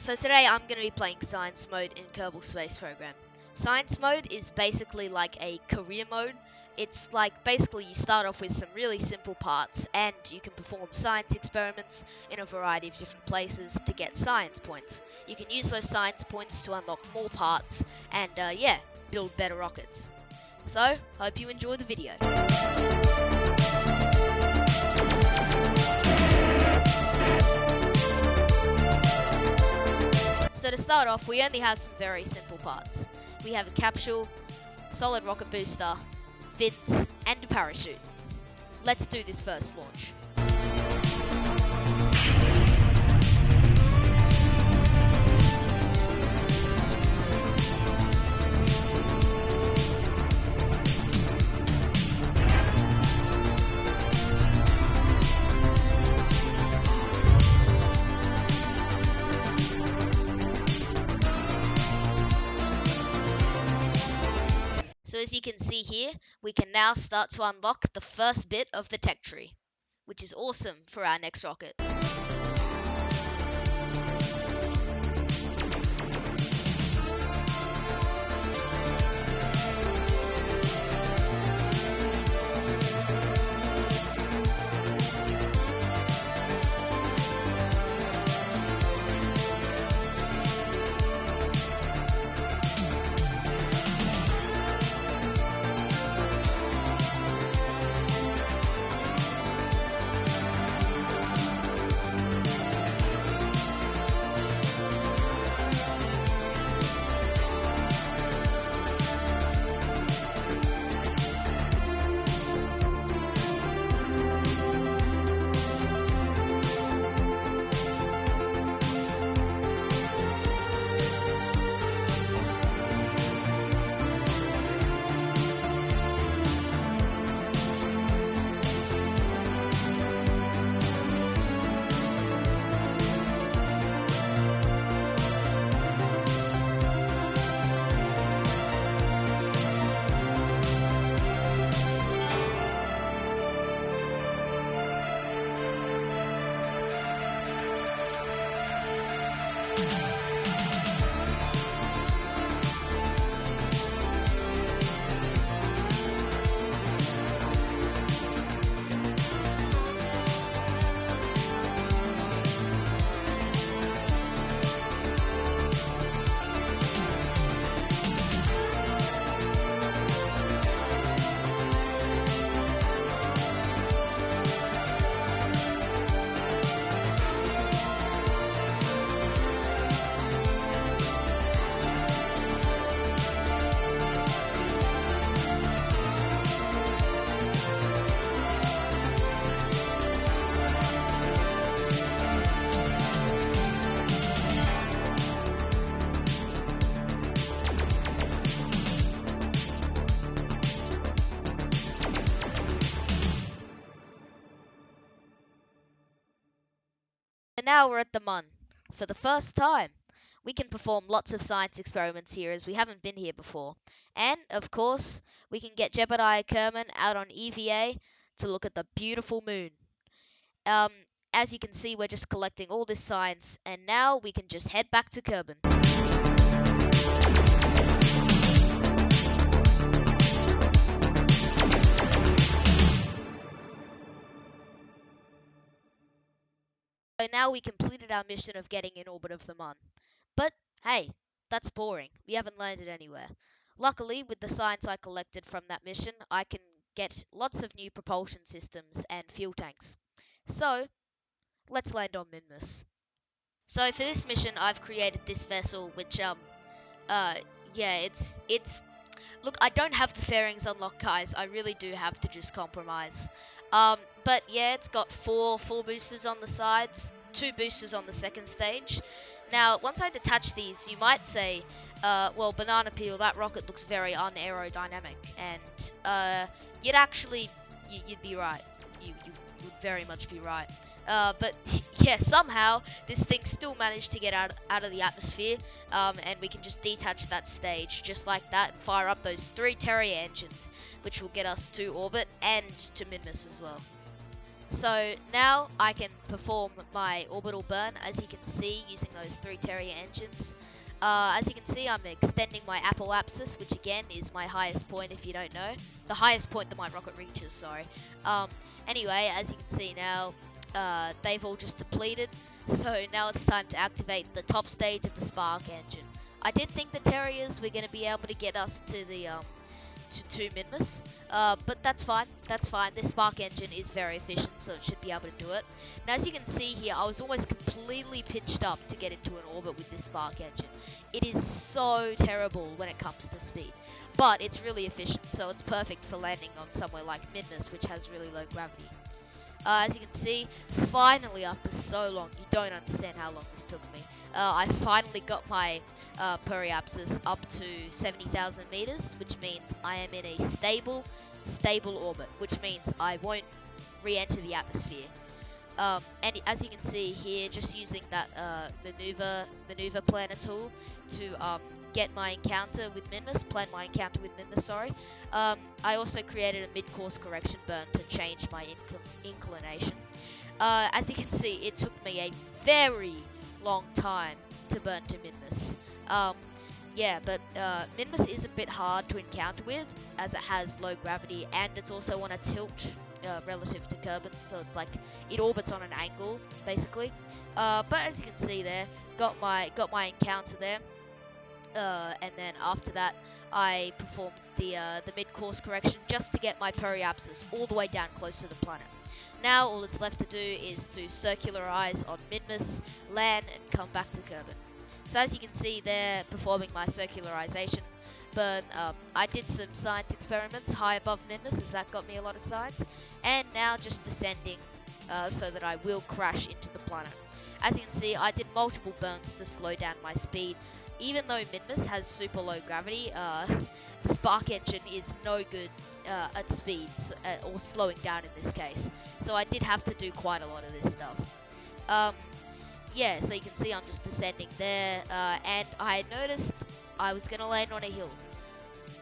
So today I'm going to be playing Science Mode in Kerbal Space Program. Science Mode is basically like a career mode. It's like basically you start off with some really simple parts and you can perform science experiments in a variety of different places to get science points. You can use those science points to unlock more parts and build better rockets. So, hope you enjoy the video. So to start off, we only have some very simple parts. We have a capsule, solid rocket booster, fins, and a parachute. Let's do this first launch. So as you can see here, we can now start to unlock the first bit of the tech tree, which is awesome for our next rocket. And now we're at the Mun. For the first time, we can perform lots of science experiments here as we haven't been here before. And, of course, we can get Jebediah Kerman out on EVA to look at the beautiful moon. As you can see, we're just collecting all this science, and now we can just head back to Kerbin. So now we completed our mission of getting in orbit of the Mun. But hey, that's boring. We haven't landed anywhere. Luckily, with the science I collected from that mission, I can get lots of new propulsion systems and fuel tanks. So, let's land on Minmus. So for this mission, I've created this vessel, which it's look, I don't have the fairings unlocked, guys. I really do have to just compromise. But yeah, it's got four boosters on the sides, 2 boosters on the second stage. Now, once I detach these, you might say, well, Banana Peel, that rocket looks very unaerodynamic, and you'd be right. You would very much be right. But yeah, somehow this thing still managed to get out of the atmosphere, and we can just detach that stage just like that and fire up those 3 Terrier engines, which will get us to orbit and to Minmus as well. So now I can perform my orbital burn, as you can see, using those 3 Terrier engines. As you can see, I'm extending my apoapsis, which again is my highest point if you don't know. The highest point that my rocket reaches, sorry. Um, anyway, as you can see now, they've all just depleted. So now it's time to activate the top stage of the Spark engine. I did think the Terriers were going to be able to get us to the to Minmus, but that's fine. That's fine. This Spark engine is very efficient, so it should be able to do it. Now, as you can see here, I was almost completely pitched up to get into an orbit with this Spark engine. It is so terrible when it comes to speed, but it's really efficient, so it's perfect for landing on somewhere like Minmus, which has really low gravity. As you can see, finally, after so long, you don't understand how long this took me. I finally got my periapsis up to 70,000 meters, which means I am in a stable orbit, which means I won't re-enter the atmosphere. And as you can see here, just using that maneuver planner tool to get my encounter with Minmus, plan my encounter with Minmus, sorry. I also created a mid-course correction burn to change my inclination. As you can see, it took me a very long time to burn to Minmus. Yeah, but Minmus is a bit hard to encounter with, as it has low gravity, and it's also on a tilt relative to Kerbin, so it's like it orbits on an angle, basically. But as you can see there, got my encounter there. And then after that, I performed the mid-course correction just to get my periapsis all the way down close to the planet. Now all that's left to do is to circularize on Minmus, land, and come back to Kerbin. So as you can see there, performing my circularization burn, I did some science experiments high above Minmus, as that got me a lot of science, and now just descending so that I will crash into the planet. As you can see, I did multiple burns to slow down my speed. Even though Minmus has super low gravity, the Spark engine is no good at speeds, or slowing down in this case. So I did have to do quite a lot of this stuff. Yeah, so you can see I'm just descending there, and I noticed I was going to land on a hill.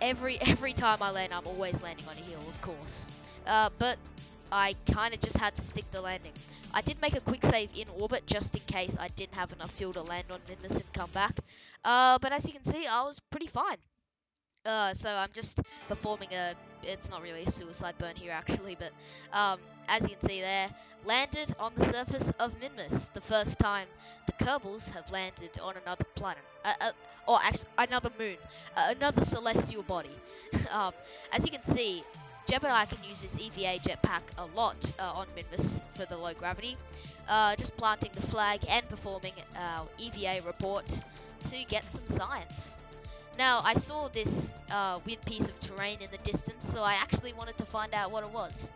Every time I land, I'm always landing on a hill, of course. But I kind of just had to stick to landing. I did make a quick save in orbit just in case I didn't have enough fuel to land on Minmus and come back. But as you can see, I was pretty fine. So I'm just performing it's not really a suicide burn here actually, but as you can see there, landed on the surface of Minmus, the first time the Kerbals have landed on another planet, or actually another moon, another celestial body. As you can see, Jebediah can use his EVA jetpack a lot on Minmus for the low gravity, just planting the flag and performing our EVA report to get some science. Now, I saw this weird piece of terrain in the distance, so I actually wanted to find out what it was.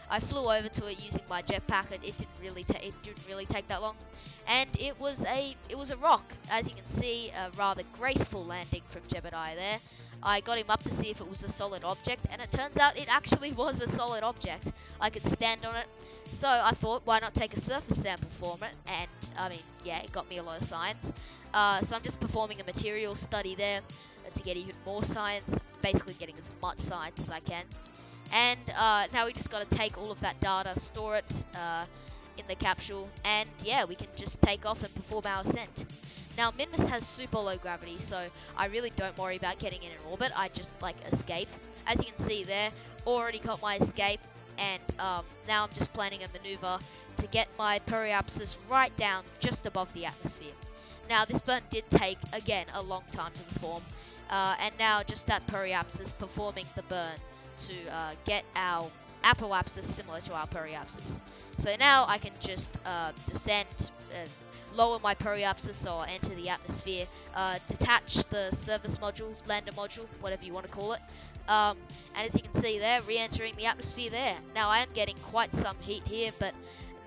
I flew over to it using my jetpack. It didn't really take that long, and it was a rock. As you can see, a rather graceful landing from Jebediah there. I got him up to see if it was a solid object, and it turns out it actually was a solid object. I could stand on it, so I thought, why not take a surface sample from it? And I mean, yeah, it got me a lot of science. So I'm just performing a material study there to get even more science, basically getting as much science as I can. And now we just got to take all of that data, store it in the capsule, and yeah, we can just take off and perform our ascent. Now, Minmus has super low gravity, so I really don't worry about getting in an orbit. I just like escape. As you can see there, already got my escape, and now I'm just planning a maneuver to get my periapsis right down just above the atmosphere. Now, this burn did take, again, a long time to perform, and now just that periapsis performing the burn to get our apoapsis similar to our periapsis. So now I can just descend, lower my periapsis so I'll enter the atmosphere, detach the service module, lander module, whatever you want to call it, and as you can see there, re-entering the atmosphere there. Now I am getting quite some heat here, but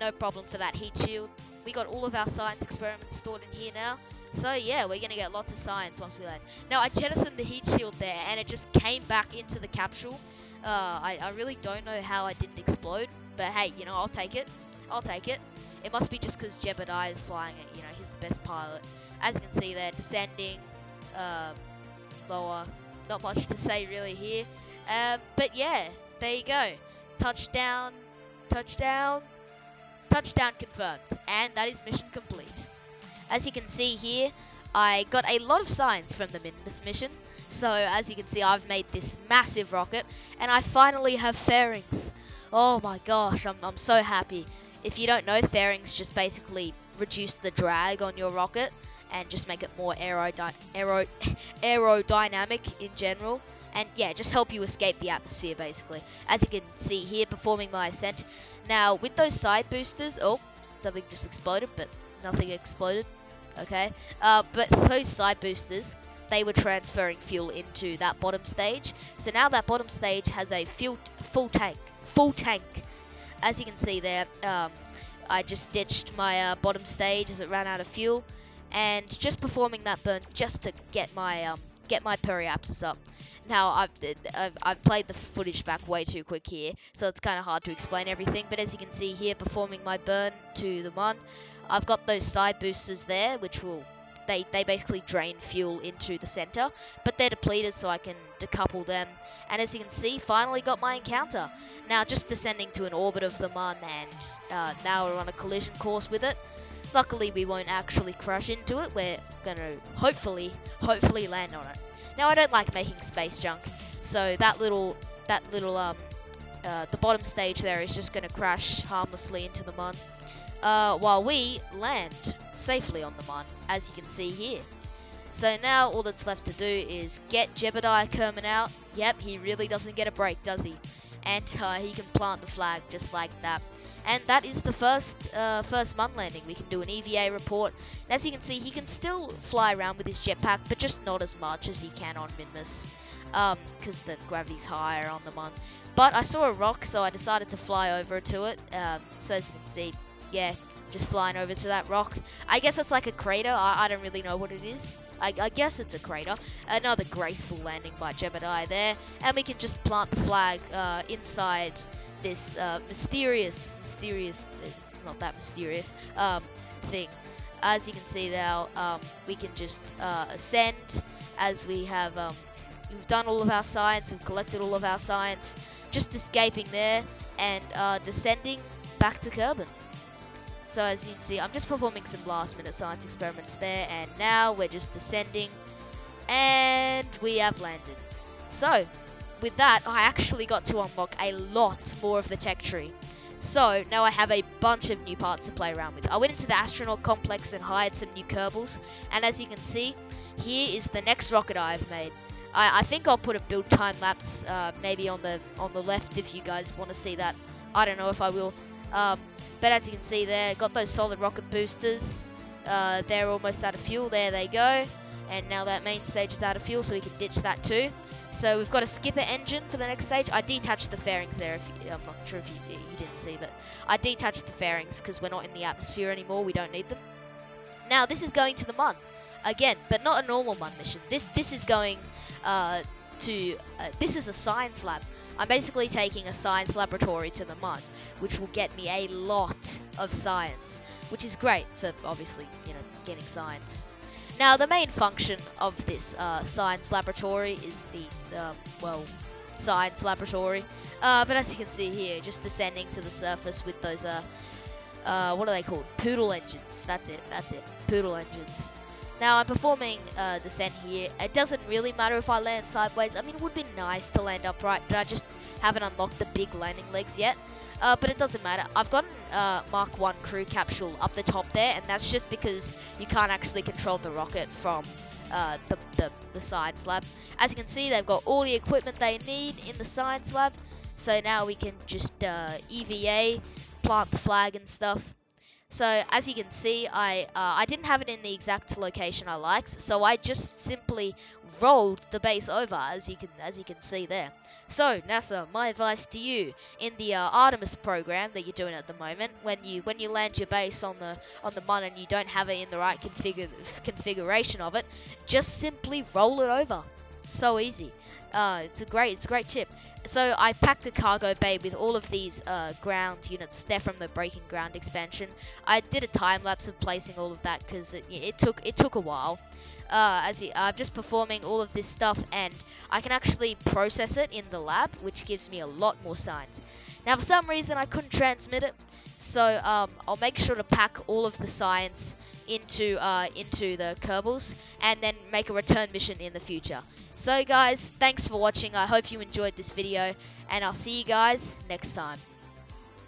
no problem for that heat shield. We got all of our science experiments stored in here now. So yeah, we're going to get lots of science once we land. Now I jettisoned the heat shield there and it just came back into the capsule. I really don't know how I didn't explode. But hey, you know, I'll take it. I'll take it. It must be just because Jebediah is flying it. You know, he's the best pilot. As you can see there, descending, lower. Not much to say really here. But yeah, there you go. Touchdown touchdown. Touchdown confirmed. And that is mission complete. As you can see here, I got a lot of science from the Minmus mission. So as you can see, I've made this massive rocket, and I finally have fairings. Oh my gosh, I'm so happy. If you don't know, fairings just basically reduce the drag on your rocket and just make it more aerodynamic in general. And yeah, just help you escape the atmosphere basically. As you can see here, performing my ascent. Now with those side boosters, oh, something just exploded, but nothing exploded. Okay, but those side boosters, they were transferring fuel into that bottom stage. So now that bottom stage has a full tank. As you can see there, I just ditched my bottom stage as it ran out of fuel, and just performing that burn just to get my periapsis up. Now I've played the footage back way too quick here, so it's kind of hard to explain everything. But as you can see here, performing my burn to the Mun, I've got those side boosters there, which will they basically drain fuel into the center, but they're depleted, so I can decouple them. And as you can see, finally got my encounter. Now just descending to an orbit of the Mun, and now we're on a collision course with it. Luckily, we won't actually crash into it. We're gonna hopefully land on it. Now I don't like making space junk, so the bottom stage there is just gonna crash harmlessly into the Mun, while we land safely on the Mun, as you can see here. So now all that's left to do is get Jebediah Kerman out. Yep, he really doesn't get a break, does he? And he can plant the flag just like that. And that is the first Mun landing. We can do an EVA report. And as you can see, he can still fly around with his jetpack, but just not as much as he can on Minmus, because the gravity's higher on the Mun. But I saw a rock, so I decided to fly over to it. So as you can see, yeah, just flying over to that rock. I guess it's like a crater. I don't really know what it is. I guess it's a crater. Another graceful landing by Jebediah there. And we can just plant the flag inside this mysterious, not that mysterious, thing. As you can see now, we can just ascend, as we have, we've done all of our science, we've collected all of our science, just escaping there, and descending back to Kerbin. So as you can see, I'm just performing some last minute science experiments there, and now we're just descending, and we have landed. So, with that, I actually got to unlock a lot more of the tech tree. So, now I have a bunch of new parts to play around with. I went into the astronaut complex and hired some new Kerbals, and as you can see, here is the next rocket I've made. I think I'll put a build time lapse maybe on the left if you guys want to see that. I don't know if I will. But as you can see there, got those solid rocket boosters. They're almost out of fuel. There they go. And now that main stage is out of fuel, so we can ditch that too. So we've got a skipper engine for the next stage. I detached the fairings there. I'm not sure if you didn't see, but I detached the fairings because we're not in the atmosphere anymore. We don't need them. Now this is going to the Mun again, but not a normal Mun mission. This is going this is a science lab. I'm basically taking a science laboratory to the Mun, which will get me a lot of science, which is great for obviously, getting science. Now, the main function of this science laboratory is the science laboratory. But as you can see here, just descending to the surface with those, what are they called? Poodle engines. That's it. Poodle engines. Now, I'm performing descent here. It doesn't really matter if I land sideways. I mean, it would be nice to land upright, but I just haven't unlocked the big landing legs yet. But it doesn't matter. I've got an Mark 1 crew capsule up the top there, and that's just because you can't actually control the rocket from the science lab. As you can see, they've got all the equipment they need in the science lab. So now we can just EVA, plant the flag and stuff. So as you can see, I didn't have it in the exact location I liked, so I just simply rolled the base over, as you can see there. So NASA, my advice to you in the Artemis program that you're doing at the moment, when you land your base on the Mun and you don't have it in the right configuration of it, just simply roll it over. It's so easy. It's a great tip. So I packed a cargo bay with all of these ground units. They're from the Breaking Ground expansion. I did a time lapse of placing all of that because it took a while. I'm just performing all of this stuff, and I can actually process it in the lab, which gives me a lot more science. Now, for some reason, I couldn't transmit it, so I'll make sure to pack all of the science into the Kerbals, and then make a return mission in the future. So, guys, thanks for watching. I hope you enjoyed this video, and I'll see you guys next time.